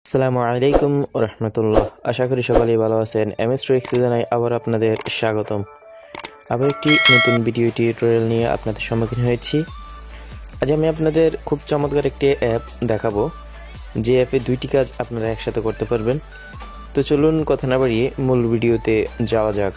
আসসালামু আলাইকুম রহমতুল্লাহ। আশা করি সকলেই ভালো আছেন। এমএস ট্রিক্স জানাই আবার আপনাদের স্বাগতম। আবার একটি নতুন ভিডিও টিউটোরিয়াল নিয়ে আপনাদের সম্মুখীন হয়েছি। আজ আমি আপনাদের খুব চমৎকার একটি অ্যাপ দেখাবো, যে অ্যাপে দুইটি কাজ আপনারা একসাথে করতে পারবেন। তো চলুন কথা না বাড়িয়ে মূল ভিডিওতে যাওয়া যাক।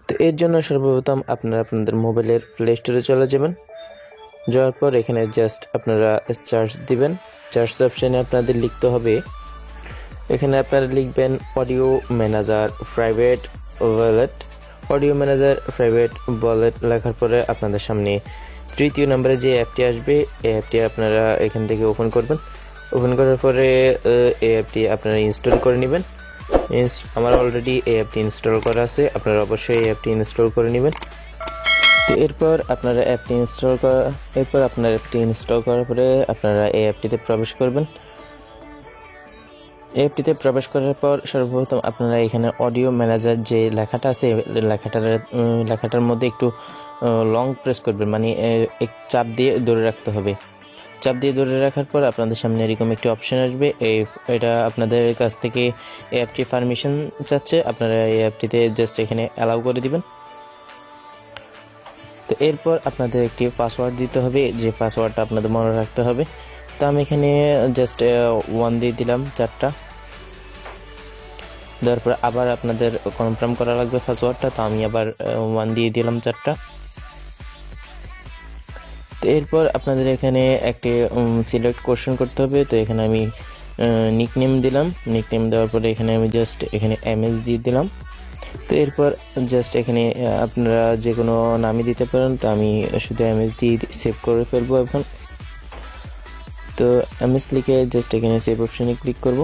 তো এর জন্য সর্বপ্রথম আপনারা আপনাদের মোবাইলের প্লে স্টোরে চলে যাবেন। যাওয়ার পর এখানে জাস্ট আপনারা সার্চ দিবেন। সার্চ অপশানে আপনাদের লিখতে হবে, এখানে আপনারা লিখবেন audio manager private wallet. Audio manager private wallet লেখার পরে আপনাদের সামনে তৃতীয় নম্বরে যে অ্যাপটি আসবে, এই অ্যাপটি আপনারা এখান থেকে ওপেন করবেন। ওপেন করার পরে এই অ্যাপটি আপনারা ইনস্টল করে নেবেন। আমার অলরেডি এই অ্যাপটি ইনস্টল করা আছে, আপনারা অবশ্যই এই অ্যাপটি ইনস্টল করে নেবেন। তো এরপর আপনারা অ্যাপটি ইনস্টল করার পরে আপনারা এই অ্যাপটিতে প্রবেশ করবেন। অ্যাপটিতে প্রবেশ করার পর সর্বপ্রথম আপনারা এখানে অডিও ম্যানেজার যে লেখাটা আছে, লেখাটার মধ্যে একটু লং প্রেস করবেন, মানে চাপ দিয়ে ধরে রাখতে হবে। চাপ দিয়ে ধরে রাখার পর আপনাদের সামনে এরকম একটি অপশন আসবে। এটা আপনাদের কাছ থেকে এই অ্যাপটি পারমিশন চাচ্ছে, আপনারা এই অ্যাপটিতে জাস্ট এখানে অ্যালাউ করে দিবেন। তো এরপর আপনাদের একটি পাসওয়ার্ড দিতে হবে, যে পাসওয়ার্ডটা আপনাদের মনে রাখতে হবে। তো আমি এখানে জাস্ট 1 দিয়ে দিলাম 4টা। দেওয়ার পর আবার আপনাদের কনফার্ম করা লাগবে পাসওয়ার্ডটা, তো আমি আবার 1 দিয়ে দিলাম 4টা। তো এরপর আপনাদের এখানে একটি সিলেক্ট কোশ্চেন করতে হবে। তো এখানে আমি নিকনেম দিলাম। নিকনেম দেওয়ার পরে এখানে আমি জাস্ট এখানে এমএস দিয়ে দিলাম। তো এরপর জাস্ট এখানে আপনারা যে কোনো নামই দিতে পারেন, তো আমি শুধু এমএস দিয়ে সেভ করে ফেলবো এখন। তো এমএস লিখে জাস্ট এখানে সেভ অপশানে ক্লিক করব।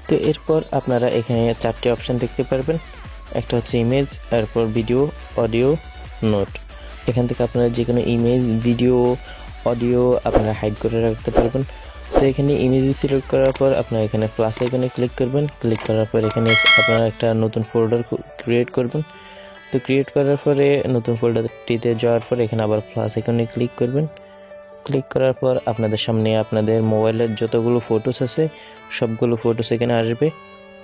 তো এরপর আপনারা এখানে 4টে অপশান দেখতে পারবেন। একটা হচ্ছে ইমেজ, এরপর ভিডিও, অডিও, নোট। এখান থেকে আপনারা যে কোনো ইমেজ, ভিডিও, অডিও আপনারা হাইড করে রাখতে পারবেন। তো এখানে ইমেজ সিলেক্ট করার পর আপনারা এখানে প্লাস আইকনে ক্লিক করবেন। ক্লিক করার পর এখানে আপনারা একটা নতুন ফোল্ডার ক্রিয়েট করবেন। তো ক্রিয়েট করার পরে নতুন ফোল্ডারটিতে যাওয়ার পর এখানে আবার প্লাস আইকনে ক্লিক করবেন। ক্লিক করার পর আপনাদের সামনে আপনাদের মোবাইলের যতগুলো ফটোস আছে সবগুলো ফটোস এখানে আসবে।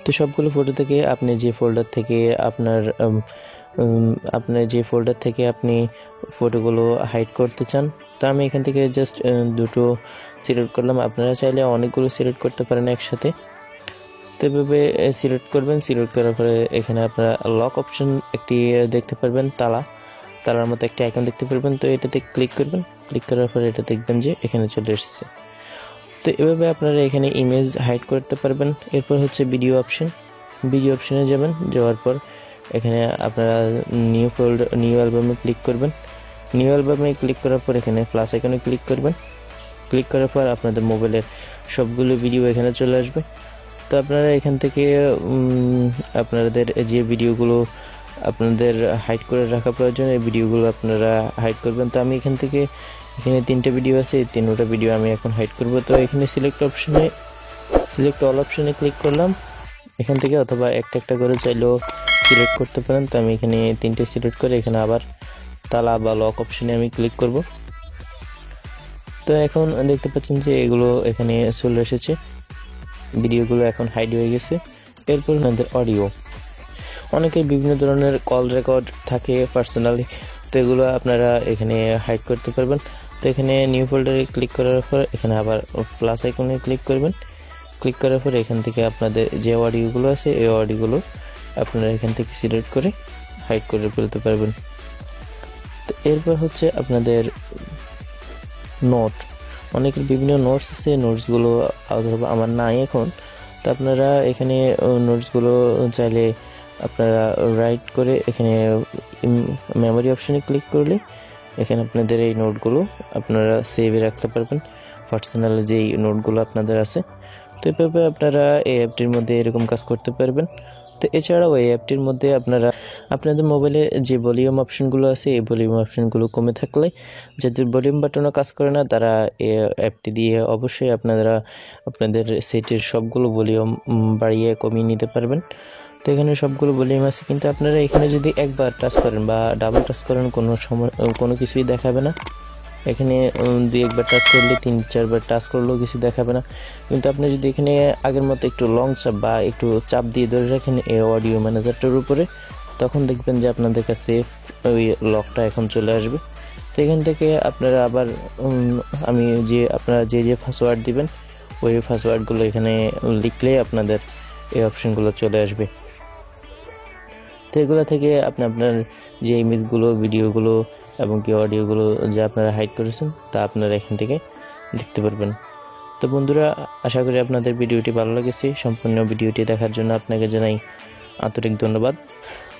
তো সবগুলো ফটো থেকে আপনি যে ফোল্ডার থেকে আপনি ফটোগুলো হাইড করতে চান, তো আমি এখান থেকে জাস্ট 2টো সিলেক্ট করলাম। আপনারা চাইলে অনেকগুলো সিলেক্ট করতে পারেন একসাথে। তো এভাবে সিলেক্ট করবেন। সিলেক্ট করার পরে এখানে আপনারা লক অপশন একটি দেখতে পারবেন, তালার মতো একটা আইকন দেখতে পারবেন। তো এটাতে ক্লিক করবেন। ক্লিক করার পরে এটা দেখবেন যে এখানে চলে এসেছে। তো এভাবে আপনারা এখানে ইমেজ হাইড করতে পারবেন। এরপর হচ্ছে ভিডিও অপশনে যাবেন। যাওয়ার পর এখানে আপনারা নিউ অ্যালবামে ক্লিক করবেন। নিউ অ্যালবামে ক্লিক করার পর এখানে প্লাস আইকনে ক্লিক করবেন। ক্লিক করার পর আপনাদের মোবাইলের সবগুলো ভিডিও এখানে চলে আসবে। তো আপনারা এখান থেকে আপনাদের যে ভিডিওগুলো আপনাদের হাইড করে রাখা প্রয়োজন, এই ভিডিওগুলো আপনারা হাইড করবেন। তো আমি এখানে 3টে ভিডিও আছে, এই 3টা ভিডিও আমি এখন হাইড করব। তো এখানে সিলেক্ট অল অপশনে ক্লিক করলাম এখান থেকে, অথবা একটা করে চাইলেও সিলেক্ট করতে পারেন। তো আমি এখানে 3টে সিলেক্ট করে এখানে আবার তালা বা লক অপশনে আমি ক্লিক করব। তো এখন দেখতে পাচ্ছেন যে এগুলো এখানে চলে এসেছে, ভিডিওগুলো এখন হাইড হয়ে গেছে। এরপর আমাদের অডিও, অনেকের বিভিন্ন ধরনের কল রেকর্ড থাকে পার্সোনালি, তো এগুলো আপনারা এখানে হাইড করতে পারবেন। তো এখানে নিউ ফোল্ডারে ক্লিক করার পর এখানে আবার প্লাস আইকনে ক্লিক করবেন। ক্লিক করার পর এখান থেকে আপনাদের যে অডিওগুলো আছে এই অডিওগুলো আপনারা এখান থেকে সিলেক্ট করে হাইড করে ফেলতে পারবেন। তো এরপর হচ্ছে আপনাদের নোট, অনেকের বিভিন্ন নোটস আছে, নোটসগুলো আমার নাই এখন। তো আপনারা এখানে নোটসগুলো চাইলে আপনারা রাইট করে এখানে মেমোরি অপশনে ক্লিক করলে এখানে আপনাদের এই নোটগুলো আপনারা সেভে রাখতে পারবেন, পার্সোনাল যেই নোটগুলো আপনাদের আছে। তো এভাবে আপনারা এই অ্যাপটির মধ্যে এরকম কাজ করতে পারবেন। তো তো এছাড়াও এই অ্যাপটির মধ্যে আপনাদের মোবাইলে যে ভলিউম অপশনগুলো আছে এই ভলিউম অপশনগুলো কমে থাকলে, যাদের ভলিউম বাটনও কাজ করে না, তারা এই অ্যাপটি দিয়ে অবশ্যই আপনাদের সেটের সবগুলো ভলিউম বাড়িয়ে কমিয়ে নিতে পারবেন। তো এখানে সবগুলো ভলিউম আছে, কিন্তু আপনারা এখানে যদি একবার টাচ করেন বা ডাবল টাচ করেন কোনো কিছুই দেখাবে না। এখানে 2-1 বার টাচ করলে 3-4 বার টাচ করলেও কিছু দেখাবে না। কিন্তু আপনি যদি এখানে আগের মতো একটু লং চাপ বা একটু চাপ দিয়ে ধরে রাখেন এই অডিও ম্যানেজারটার উপরে, তখন দেখবেন যে আপনাদের কাছে ওই লকটা এখন চলে আসবে। তো এখান থেকে আপনারা আবার আপনারা যে পাসওয়ার্ড দিবেন ওই পাসওয়ার্ডগুলো এখানে লিখলেই আপনাদের এই অপশনগুলো চলে আসবে। তো এগুলো থেকে আপনার যে ইমেজগুলো, ভিডিওগুলো এবং কি অডিওগুলো যা আপনারা হাইড করেছেন তা আপনারা এখান থেকে দেখতে পারবেন। তো বন্ধুরা, আশা করি আপনাদের ভিডিওটি ভালো লেগেছে। সম্পূর্ণ ভিডিওটি দেখার জন্য আপনাকে জানাই আন্তরিক ধন্যবাদ।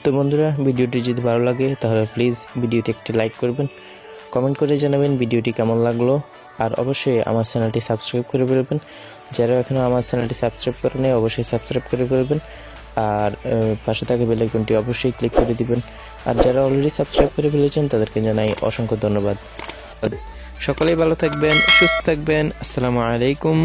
তো বন্ধুরা, ভিডিওটি যদি ভালো লাগে তাহলে প্লিজ ভিডিওতে একটি লাইক করবেন, কমেন্ট করে জানাবেন ভিডিওটি কেমন লাগলো, আর অবশ্যই আমার চ্যানেলটি সাবস্ক্রাইব করে ফেলবেন। যারা এখনও আমার চ্যানেলটি সাবস্ক্রাইব করেনি অবশ্যই সাবস্ক্রাইব করে ফেলবেন, আর পাশে থাকা বেল আইকনটি অবশ্যই ক্লিক করে দিবেন। আর যারা অলরেডি সাবস্ক্রাইব করে ফেলেছেন তাদেরকে জানাই অসংখ্য ধন্যবাদ। সকলেই ভালো থাকবেন, সুস্থ থাকবেন। আসসালামু আলাইকুম।